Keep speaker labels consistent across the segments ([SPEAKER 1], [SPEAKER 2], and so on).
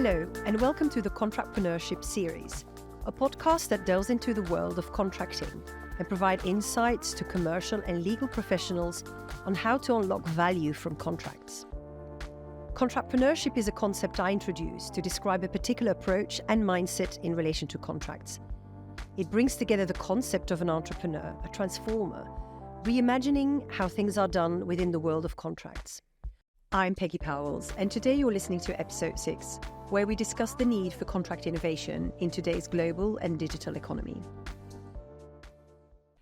[SPEAKER 1] Hello, and welcome to the Contractpreneurship series, a podcast that delves into the world of contracting and provide insights to commercial and legal professionals on how to unlock value from contracts. Contractpreneurship is a concept I introduced to describe a particular approach and mindset in relation to contracts. It brings together the concept of an entrepreneur, a transformer, reimagining how things are done within the world of contracts. I'm Peggy Pauwels, and today you're listening to episode 6, where we discuss the need for contract innovation in today's global and digital economy.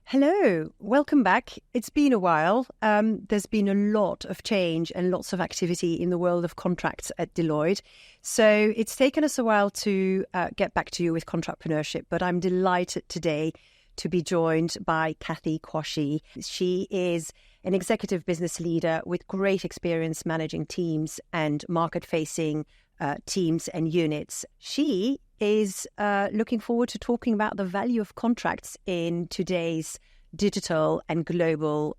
[SPEAKER 1] Hello, welcome back. It's been a while. There's been a lot of change and lots of activity in the world of contracts at Deloitte. So it's taken us a while to get back to you with Contractpreneurship, but I'm delighted today to be joined by Kathy-Ann Quashie. She is an executive business leader with great experience managing teams and market-facing teams and units. She is looking forward to talking about the value of contracts in today's digital and global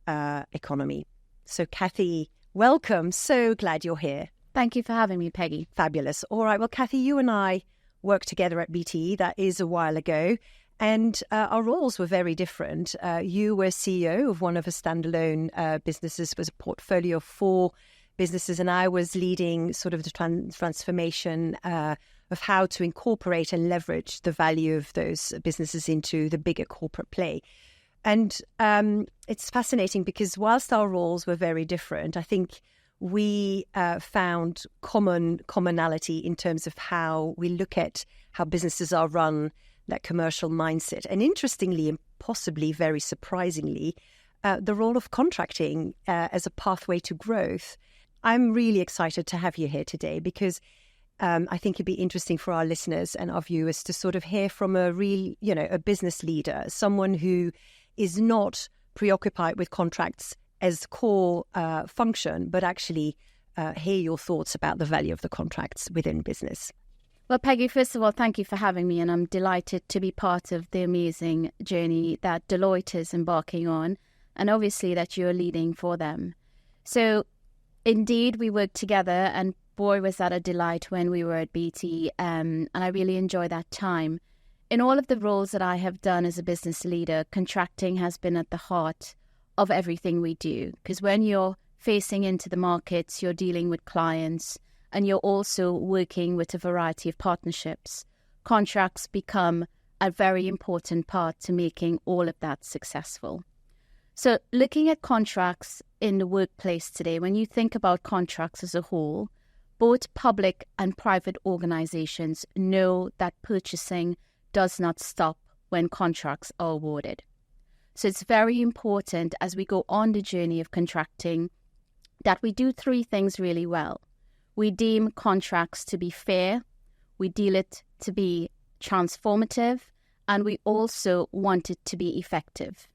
[SPEAKER 1] economy. So Kathy, welcome. So glad you're here.
[SPEAKER 2] Thank you for having me, Peggy.
[SPEAKER 1] Fabulous. All right. Well, Kathy, you and I worked together at BT. That is a while ago. And our roles were very different. You were CEO of one of a standalone businesses, was a portfolio of 4 businesses, and I was leading sort of the transformation of how to incorporate and leverage the value of those businesses into the bigger corporate play. And it's fascinating because whilst our roles were very different, I think we found commonality in terms of how we look at how businesses are run, that commercial mindset. And interestingly, and possibly very surprisingly, the role of contracting as a pathway to growth. I'm really excited to have you here today because I think it'd be interesting for our listeners and our viewers to sort of hear from a real, a business leader, someone who is not preoccupied with contracts as core function, but actually hear your thoughts about the value of the contracts within business.
[SPEAKER 2] Well, Peggy, first of all, thank you for having me, and I'm delighted to be part of the amazing journey that Deloitte is embarking on, and obviously that you're leading for them. So, indeed, we worked together, and boy, was that a delight when we were at BT, and I really enjoyed that time. In all of the roles that I have done as a business leader, contracting has been at the heart of everything we do, because when you're facing into the markets, you're dealing with clients, and you're also working with a variety of partnerships. Contracts become a very important part to making all of that successful. So looking at contracts in the workplace today, when you think about contracts as a whole, both public and private organizations know that purchasing does not stop when contracts are awarded. So it's very important as we go on the journey of contracting that we do 3 things really well. We deem contracts to be fair, we deem it to be transformative, and we also want it to be effective.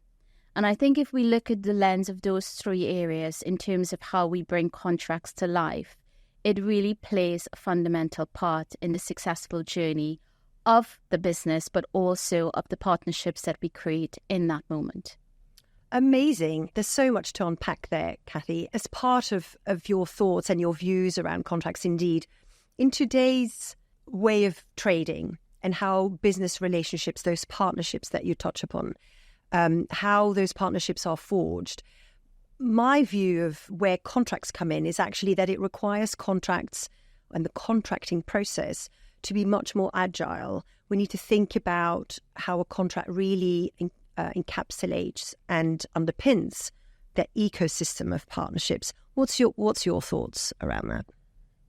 [SPEAKER 2] And I think if we look at the lens of those 3 areas in terms of how we bring contracts to life, it really plays a fundamental part in the successful journey of the business, but also of the partnerships that we create in that moment.
[SPEAKER 1] Amazing. There's so much to unpack there, Kathy. As part of your thoughts and your views around contracts, indeed, in today's way of trading and how business relationships, those partnerships that you touch upon, how those partnerships are forged, my view of where contracts come in is actually that it requires contracts and the contracting process to be much more agile. We need to think about how a contract really encapsulates and underpins that ecosystem of partnerships. What's your thoughts around that?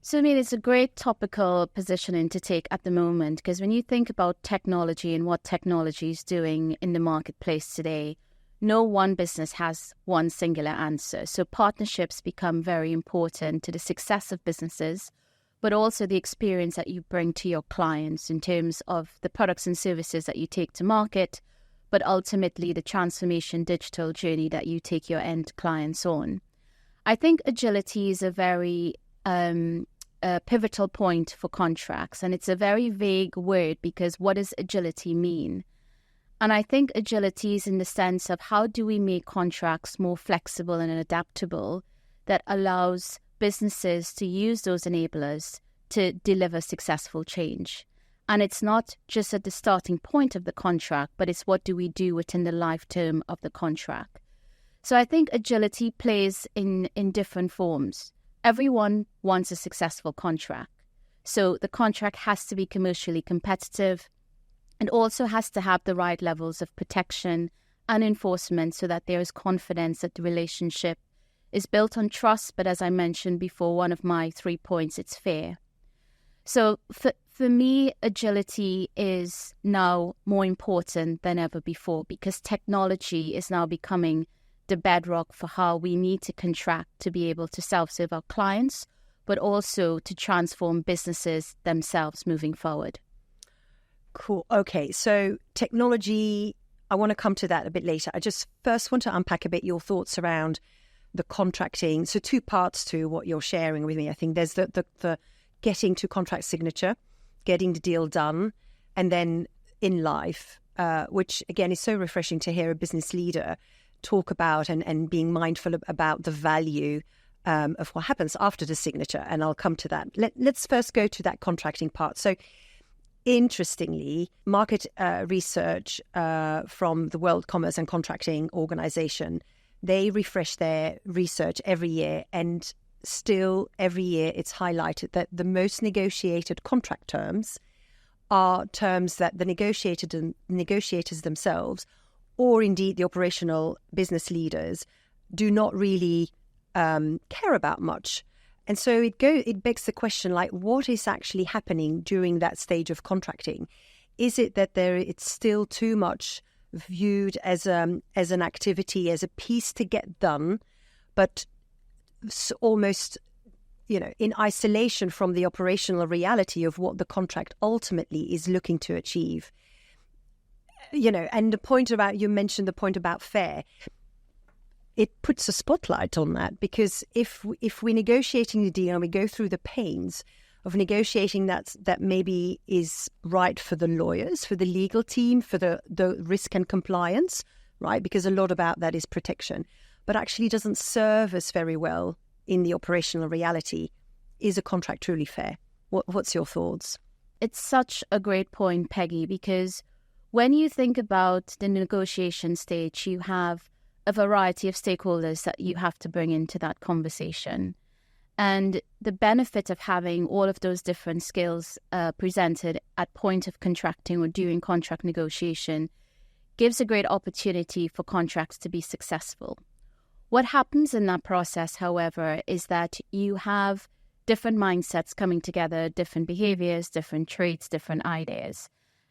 [SPEAKER 2] So, I mean, it's a great topical positioning to take at the moment, because when you think about technology and what technology is doing in the marketplace today, no one business has one singular answer. So partnerships become very important to the success of businesses, but also the experience that you bring to your clients in terms of the products and services that you take to market, but ultimately the transformation digital journey that you take your end clients on. I think agility is a very pivotal point for contracts, and it's a very vague word because what does agility mean? And I think agility is in the sense of how do we make contracts more flexible and adaptable that allows businesses to use those enablers to deliver successful change. And it's not just at the starting point of the contract, but it's what do we do within the life term of the contract. So I think agility plays in different forms. Everyone wants a successful contract. So the contract has to be commercially competitive. It also has to have the right levels of protection and enforcement so that there is confidence that the relationship is built on trust. But as I mentioned before, one of my 3 points, it's fair. So for me, agility is now more important than ever before because technology is now becoming the bedrock for how we need to contract to be able to self-serve our clients, but also to transform businesses themselves moving forward.
[SPEAKER 1] Cool. Okay, so technology, I want to come to that a bit later. I just first want to unpack a bit your thoughts around the contracting. So 2 parts to what you're sharing with me. I think there's the getting to contract signature, getting the deal done, and then in life, which again is so refreshing to hear a business leader talk about and being mindful about the value of what happens after the signature. And I'll come to that. Let's first go to that contracting part. So interestingly, market research from the World Commerce and Contracting Organization, they refresh their research every year, and still every year it's highlighted that the most negotiated contract terms are terms that the negotiators themselves, or indeed the operational business leaders, do not really care about much. And so it begs the question, like, what is actually happening during that stage of contracting? Is it that it's still too much viewed as an activity, as a piece to get done, but almost, in isolation from the operational reality of what the contract ultimately is looking to achieve? And the point about, you mentioned the point about fair. It puts a spotlight on that, because if we're negotiating the deal and we go through the pains of negotiating that maybe is right for the lawyers, for the legal team, for the risk and compliance, right? Because a lot about that is protection, but actually doesn't serve us very well in the operational reality. Is a contract truly fair? What's your thoughts?
[SPEAKER 2] It's such a great point, Peggy, because when you think about the negotiation stage, you have a variety of stakeholders that you have to bring into that conversation. And the benefit of having all of those different skills presented at point of contracting or during contract negotiation gives a great opportunity for contracts to be successful. What happens in that process, however, is that you have different mindsets coming together, different behaviors, different traits, different ideas.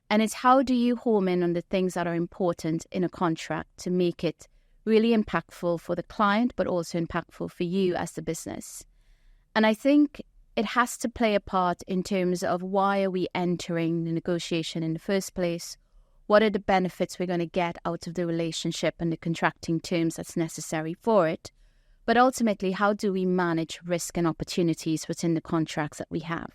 [SPEAKER 2] And it's how do you home in on the things that are important in a contract to make it really impactful for the client, but also impactful for you as the business. And I think it has to play a part in terms of why are we entering the negotiation in the first place? What are the benefits we're going to get out of the relationship and the contracting terms that's necessary for it? But ultimately, how do we manage risk and opportunities within the contracts that we have?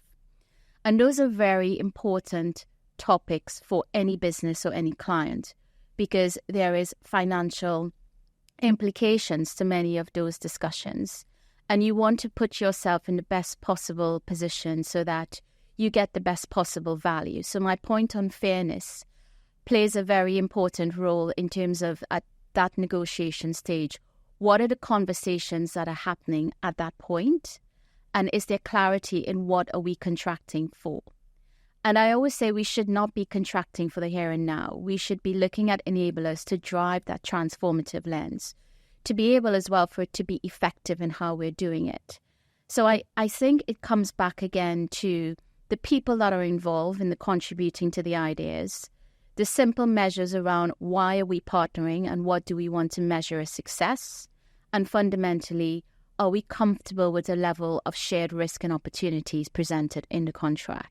[SPEAKER 2] And those are very important topics for any business or any client, because there is financial implications to many of those discussions. And you want to put yourself in the best possible position so that you get the best possible value. So my point on fairness plays a very important role in terms of at that negotiation stage. What are the conversations that are happening at that point? And is there clarity in what are we contracting for? And I always say we should not be contracting for the here and now. We should be looking at enablers to drive that transformative lens, to be able as well for it to be effective in how we're doing it. So I think it comes back again to the people that are involved in the contributing to the ideas, the simple measures around why are we partnering and what do we want to measure as success, and fundamentally, are we comfortable with the level of shared risk and opportunities presented in the contract?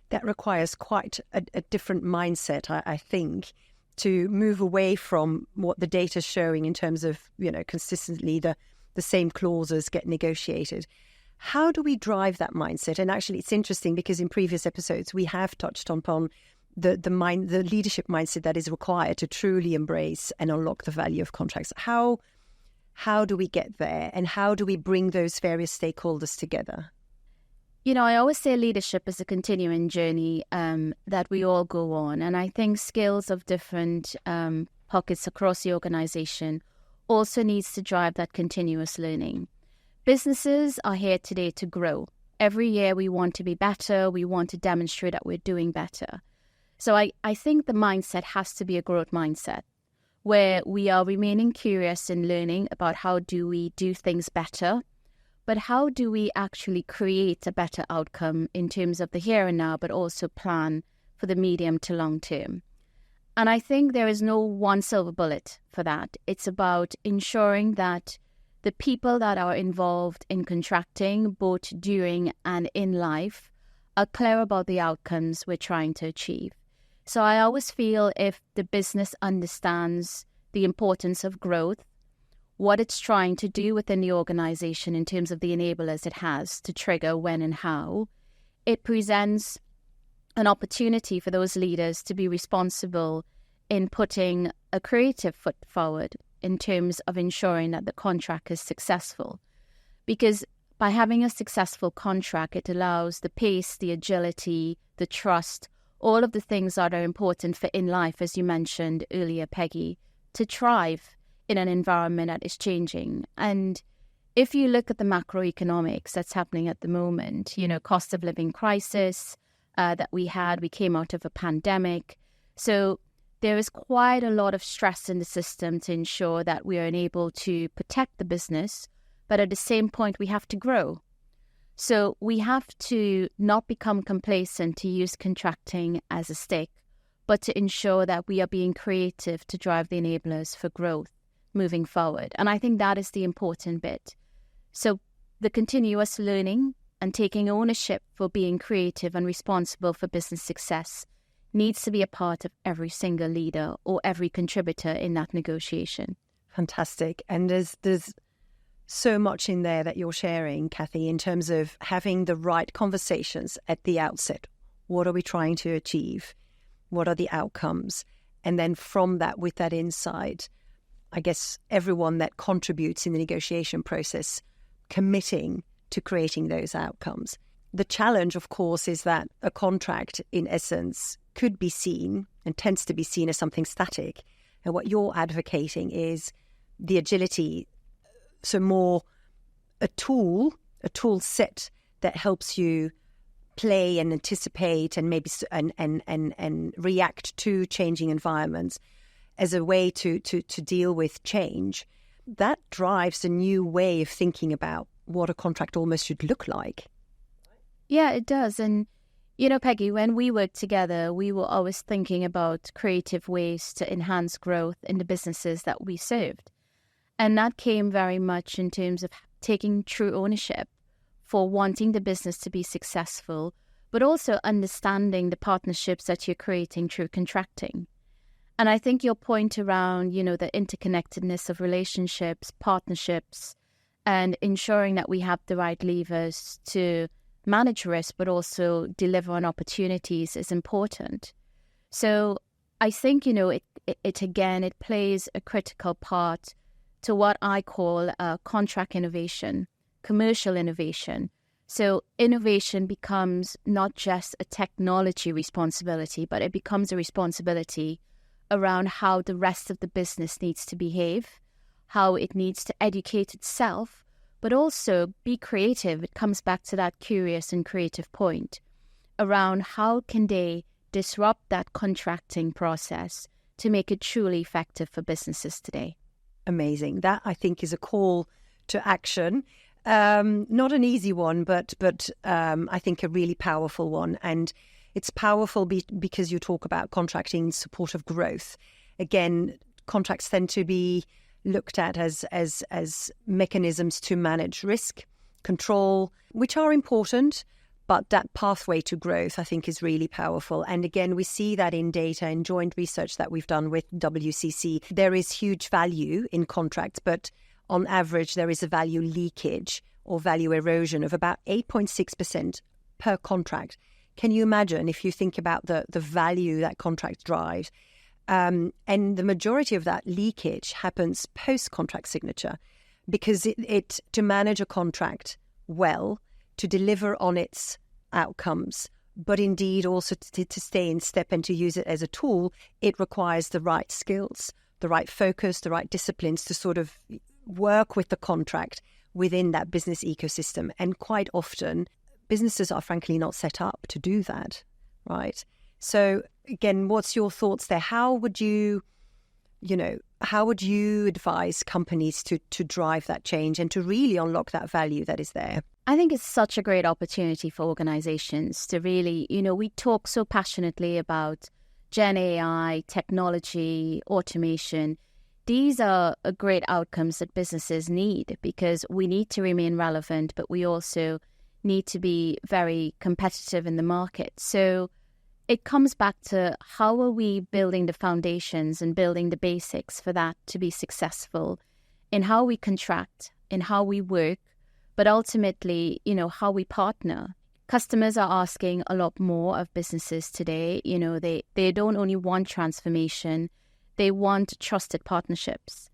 [SPEAKER 1] That requires quite a different mindset, I think, to move away from what the data is showing in terms of, consistently the same clauses get negotiated. How do we drive that mindset? And actually, it's interesting because in previous episodes, we have touched upon the leadership mindset that is required to truly embrace and unlock the value of contracts. How do we get there, and how do we bring those various stakeholders together?
[SPEAKER 2] I always say leadership is a continuing journey that we all go on. And I think skills of different pockets across the organization also needs to drive that continuous learning. Businesses are here today to grow. Every year we want to be better. We want to demonstrate that we're doing better. So I think the mindset has to be a growth mindset where we are remaining curious and learning about how do we do things better, but how do we actually create a better outcome in terms of the here and now, but also plan for the medium to long term. And I think there is no one silver bullet for that. It's about ensuring that the people that are involved in contracting, both during and in life, are clear about the outcomes we're trying to achieve. So I always feel if the business understands the importance of growth, what it's trying to do within the organization in terms of the enablers it has to trigger when and how, it presents an opportunity for those leaders to be responsible in putting a creative foot forward in terms of ensuring that the contract is successful. Because by having a successful contract, it allows the pace, the agility, the trust, all of the things that are important for in life, as you mentioned earlier, Peggy, to thrive in an environment that is changing. And if you look at the macroeconomics that's happening at the moment, cost of living crisis that we came out of a pandemic. So there is quite a lot of stress in the system to ensure that we are able to protect the business, but at the same point, we have to grow. So we have to not become complacent to use contracting as a stick, but to ensure that we are being creative to drive the enablers for growth moving forward. And I think that is the important bit. So the continuous learning and taking ownership for being creative and responsible for business success needs to be a part of every single leader or every contributor in that negotiation.
[SPEAKER 1] Fantastic. And there's so much in there that you're sharing, Kathy, in terms of having the right conversations at the outset. What are we trying to achieve? What are the outcomes? And then from that, with that insight, I guess everyone that contributes in the negotiation process committing to creating those outcomes. The challenge, of course, is that a contract, in essence, could be seen and tends to be seen as something static. And what you're advocating is the agility, so more a tool set that helps you play and anticipate and maybe and react to changing environments as a way to deal with change. That drives a new way of thinking about what a contract almost should look like.
[SPEAKER 2] Yeah, it does. And, Peggy, when we worked together, we were always thinking about creative ways to enhance growth in the businesses that we served. And that came very much in terms of taking true ownership for wanting the business to be successful, but also understanding the partnerships that you're creating through contracting. And I think your point around, the interconnectedness of relationships, partnerships, and ensuring that we have the right levers to manage risk, but also deliver on opportunities is important. So I think, it plays a critical part to what I call contract innovation, commercial innovation. So innovation becomes not just a technology responsibility, but it becomes a responsibility around how the rest of the business needs to behave, how it needs to educate itself, but also be creative. It comes back to that curious and creative point around how can they disrupt that contracting process to make it truly effective for businesses today.
[SPEAKER 1] Amazing. That, I think, is a call to action. Not an easy one, but I think a really powerful one. And it's powerful because you talk about contracting in support of growth. Again, contracts tend to be looked at as mechanisms to manage risk, control, which are important, but that pathway to growth, I think, is really powerful. And again, we see that in data and joint research that we've done with WCC. There is huge value in contracts, but on average, there is a value leakage or value erosion of about 8.6% per contract. Can you imagine if you think about the value that contract drives? And the majority of that leakage happens post-contract signature because it to manage a contract well to deliver on its outcomes, but indeed also to stay in step and to use it as a tool, it requires the right skills, the right focus, the right disciplines to sort of work with the contract within that business ecosystem. And quite often, businesses are frankly not set up to do that, right? So again, what's your thoughts there? How would you advise companies to drive that change and to really unlock that value that is there?
[SPEAKER 2] I think it's such a great opportunity for organizations to really, we talk so passionately about Gen AI, technology, automation. These are great outcomes that businesses need because we need to remain relevant, but we also need to be very competitive in the market. So it comes back to how are we building the foundations and building the basics for that to be successful in how we contract, in how we work, but ultimately, how we partner. Customers are asking a lot more of businesses today. They don't only want transformation, they want trusted partnerships.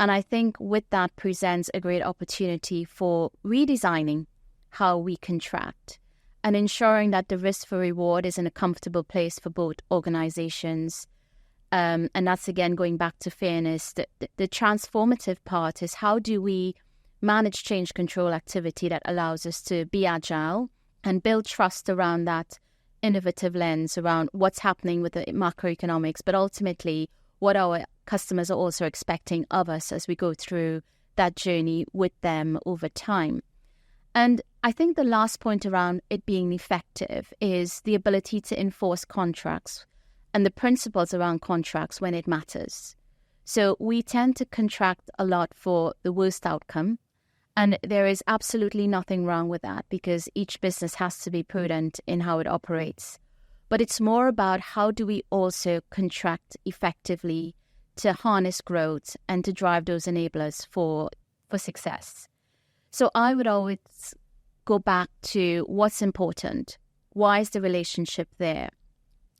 [SPEAKER 2] And I think with that presents a great opportunity for redesigning how we contract and ensuring that the risk for reward is in a comfortable place for both organizations. And that's, again, going back to fairness. The transformative part is how do we manage change control activity that allows us to be agile and build trust around that innovative lens around what's happening with the macroeconomics, but ultimately what our customers are also expecting of us as we go through that journey with them over time. And I think the last point around it being effective is the ability to enforce contracts and the principles around contracts when it matters. So we tend to contract a lot for the worst outcome, and there is absolutely nothing wrong with that because each business has to be prudent in how it operates. But it's more about how do we also contract effectively to harness growth and to drive those enablers for success. So I would always go back to what's important. Why is the relationship there?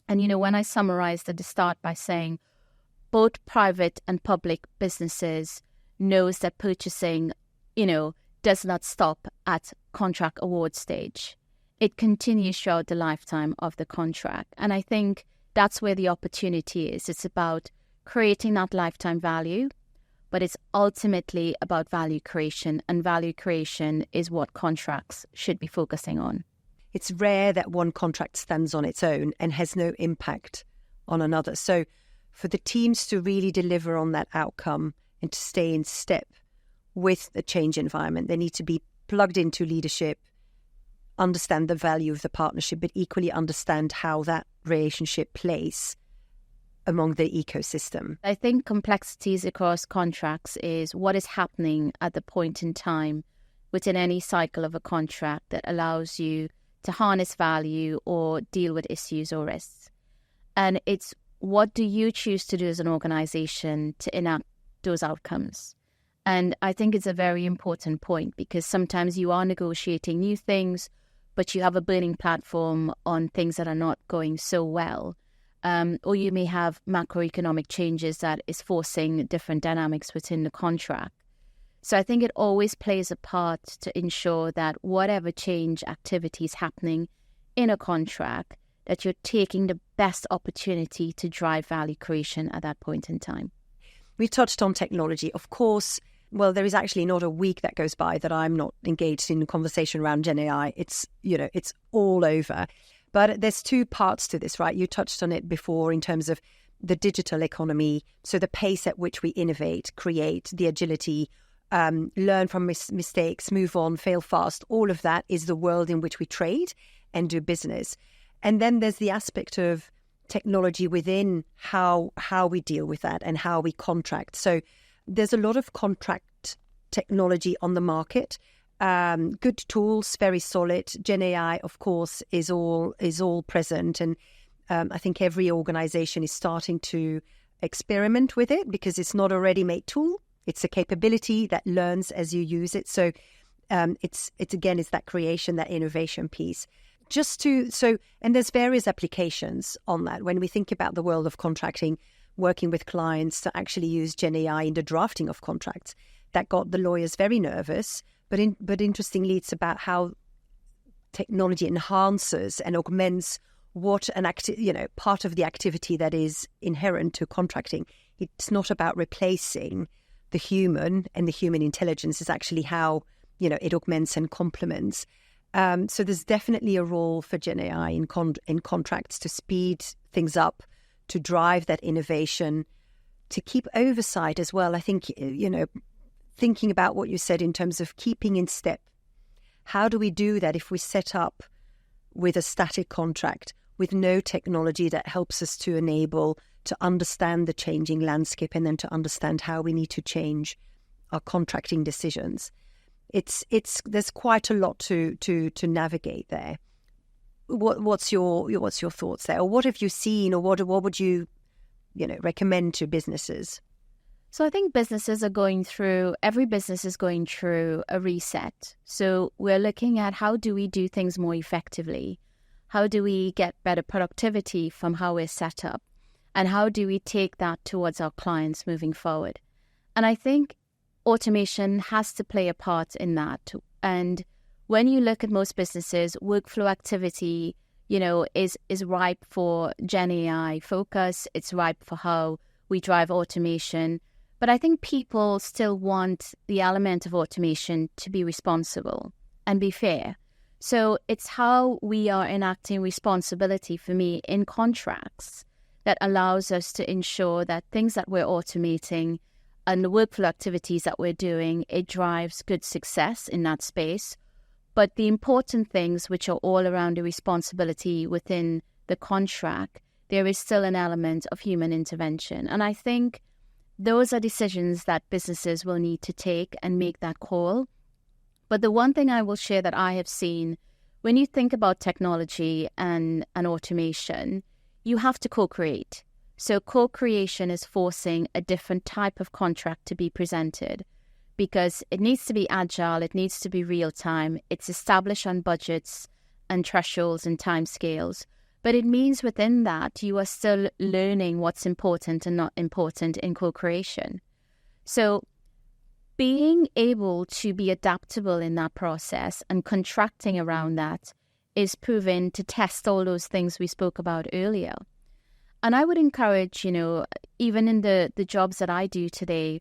[SPEAKER 2] And, when I summarized at the start by saying both private and public businesses knows that purchasing, does not stop at contract award stage. It continues throughout the lifetime of the contract. And I think that's where the opportunity is. It's about creating that lifetime value, but it's ultimately about value creation. And value creation is what contracts should be focusing on.
[SPEAKER 1] It's rare that one contract stands on its own and has no impact on another. So for the teams to really deliver on that outcome and to stay in step with the change environment, they need to be plugged into leadership, understand the value of the partnership, but equally understand how that relationship plays among the ecosystem.
[SPEAKER 2] I think complexities across contracts is what is happening at the point in time within any cycle of a contract that allows you to harness value or deal with issues or risks. And it's what do you choose to do as an organization to enact those outcomes? And I think it's a very important point because sometimes you are negotiating new things, but you have a burning platform on things that are not going so well. Or you may have macroeconomic changes that is forcing different dynamics within the contract. So I think it always plays a part to ensure that whatever change activity is happening in a contract, that you're taking the best opportunity to drive value creation at that point in time.
[SPEAKER 1] We touched on technology. Of course, well, there is actually not a week that goes by that I'm not engaged in a conversation around Gen AI. It's all over. But there's two parts to this, right? You touched on it before in terms of the digital economy. So the pace at which we innovate, create, the agility, learn from mistakes, move on, fail fast. All of that is the world in which we trade and do business. And then there's the aspect of technology within how we deal with that and how we contract. So there's a lot of contract technology on the market. Good tools, very solid. Gen AI, of course, is all present, and I think every organization is starting to experiment with it because it's not a ready-made tool. It's a capability that learns as you use it. So it's that creation, that innovation piece. And there's various applications on that. When we think about the world of contracting, working with clients to actually use Gen AI in the drafting of contracts, that got the lawyers very nervous. But interestingly, it's about how technology enhances and augments what part of the activity that is inherent to contracting. It's not about replacing the human and the human intelligence. It's actually how, it augments and complements. So there's definitely a role for Gen AI in contracts to speed things up, to drive that innovation, to keep oversight as well. I think, thinking about what you said in terms of keeping in step. How do we do that if we set up with a static contract, with no technology that helps us to understand the changing landscape and then to understand how we need to change our contracting decisions? There's quite a lot to navigate there. What's your thoughts there, or what have you seen, or what would you recommend to businesses?
[SPEAKER 2] So I think every business is going through a reset. So we're looking at how do we do things more effectively? How do we get better productivity from how we're set up? And how do we take that towards our clients moving forward? And I think automation has to play a part in that. And when you look at most businesses, workflow activity, is ripe for Gen AI focus. It's ripe for how we drive automation. But I think people still want the element of automation to be responsible and be fair. So it's how we are enacting responsibility for me in contracts that allows us to ensure that things that we're automating and the workflow activities that we're doing, it drives good success in that space. But the important things, which are all around the responsibility within the contract, there is still an element of human intervention. And I think those are decisions that businesses will need to take and make that call. But the one thing I will share that I have seen, when you think about technology and automation, you have to co-create. So co-creation is forcing a different type of contract to be presented because it needs to be agile, it needs to be real time, it's established on budgets and thresholds and timescales. But it means within that, you are still learning what's important and not important in co-creation. So being able to be adaptable in that process and contracting around that is proven to test all those things we spoke about earlier. And I would encourage, even in the jobs that I do today,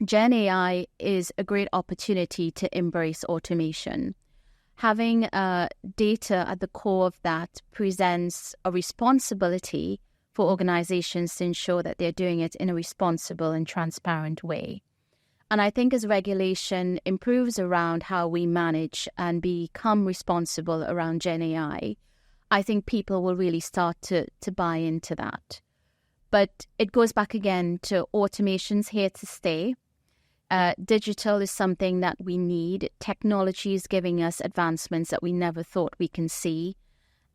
[SPEAKER 2] Gen AI is a great opportunity to embrace automation. Having data at the core of that presents a responsibility for organizations to ensure that they're doing it in a responsible and transparent way. And I think as regulation improves around how we manage and become responsible around Gen AI, I think people will really start to buy into that. But it goes back again to automation's here to stay. Digital is something that we need. Technology is giving us advancements that we never thought we can see.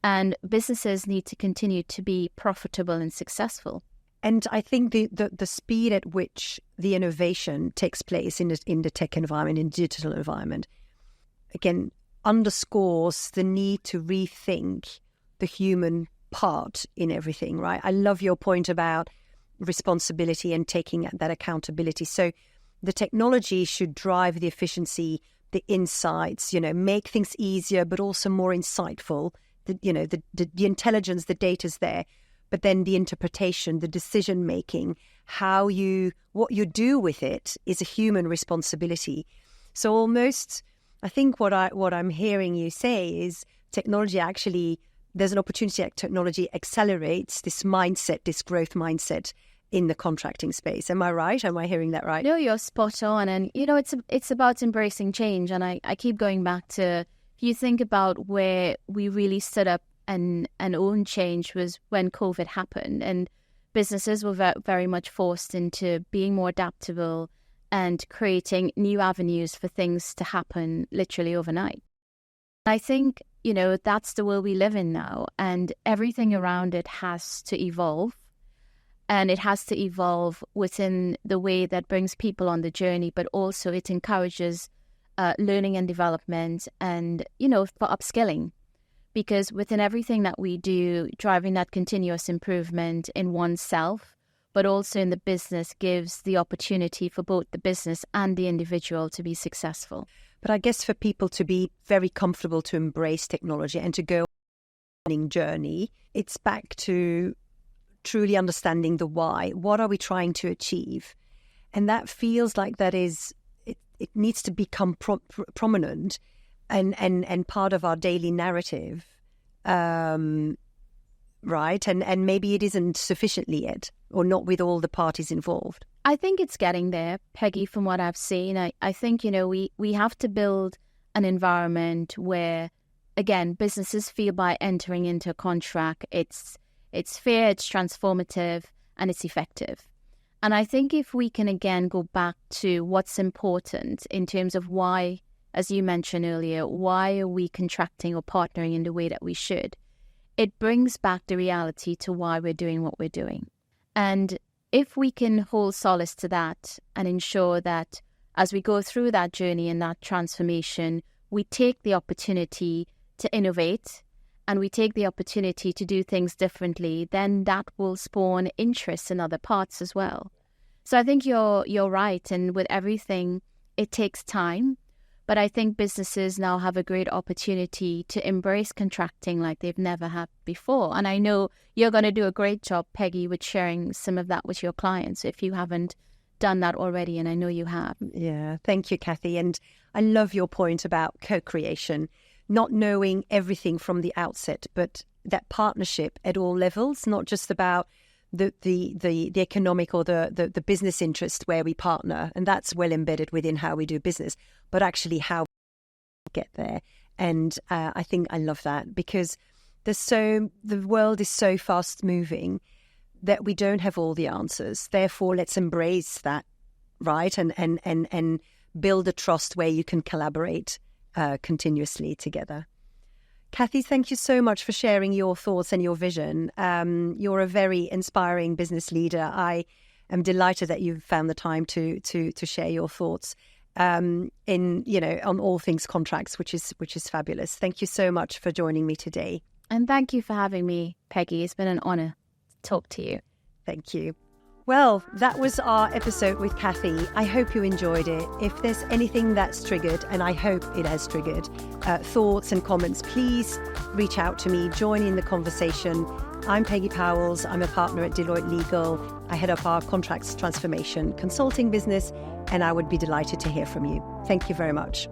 [SPEAKER 2] And businesses need to continue to be profitable and successful.
[SPEAKER 1] And I think the speed at which the innovation takes place in the tech environment, in the digital environment, again, underscores the need to rethink the human part in everything, right? I love your point about responsibility and taking that accountability. So the technology should drive the efficiency, the insights, make things easier, but also more insightful. The intelligence, the data's there, but then the interpretation, the decision making, what you do with it is a human responsibility. So almost, I think what I'm hearing you say is technology actually, there's an opportunity that technology accelerates this mindset, this growth mindset in the contracting space. Am I right? Am I hearing that right?
[SPEAKER 2] No, you're spot on. And, it's about embracing change. And I keep going back to, if you think about where we really stood up and owned change was when COVID happened. And businesses were very much forced into being more adaptable and creating new avenues for things to happen literally overnight. I think, that's the world we live in now. And everything around it has to evolve. And it has to evolve within the way that brings people on the journey, but also it encourages learning and development and, for upskilling. Because within everything that we do, driving that continuous improvement in oneself, but also in the business gives the opportunity for both the business and the individual to be successful.
[SPEAKER 1] But I guess for people to be very comfortable to embrace technology and to go on a learning journey, it's back to truly understanding the why. What are we trying to achieve? And that feels like that is, it needs to become prominent and part of our daily narrative, right? And maybe it isn't sufficiently yet, or not with all the parties involved.
[SPEAKER 2] I think it's getting there, Peggy, from what I've seen. I think, we have to build an environment where, again, businesses feel by entering into a contract, it's fair, it's transformative, and it's effective. And I think if we can, again, go back to what's important in terms of why, as you mentioned earlier, why are we contracting or partnering in the way that we should? It brings back the reality to why we're doing what we're doing. And if we can hold solace to that and ensure that as we go through that journey and that transformation, we take the opportunity to innovate and we take the opportunity to do things differently, then that will spawn interest in other parts as well. So I think you're right. And with everything, it takes time. But I think businesses now have a great opportunity to embrace contracting like they've never had before. And I know you're going to do a great job, Peggy, with sharing some of that with your clients if you haven't done that already. And I know you have.
[SPEAKER 1] Yeah, thank you, Kathy. And I love your point about co-creation, not knowing everything from the outset, but that partnership at all levels, not just about the economic or the business interest where we partner, and that's well embedded within how we do business, but actually how we get there. And I think I love that because the world is so fast moving that we don't have all the answers. Therefore, let's embrace that, right? And build a trust where you can collaborate continuously together. Kathy, thank you so much for sharing your thoughts and your vision. You're a very inspiring business leader. I am delighted that you've found the time to share your thoughts on all things contracts, which is fabulous. Thank you so much for joining me today.
[SPEAKER 2] And thank you for having me, Peggy. It's been an honor to talk to you.
[SPEAKER 1] Thank you. Well, that was our episode with Kathy. I hope you enjoyed it. If there's anything that's triggered, and I hope it has triggered, thoughts and comments, please reach out to me, join in the conversation. I'm Peggy Pauwels. I'm a partner at Deloitte Legal. I head up our contracts transformation consulting business, and I would be delighted to hear from you. Thank you very much.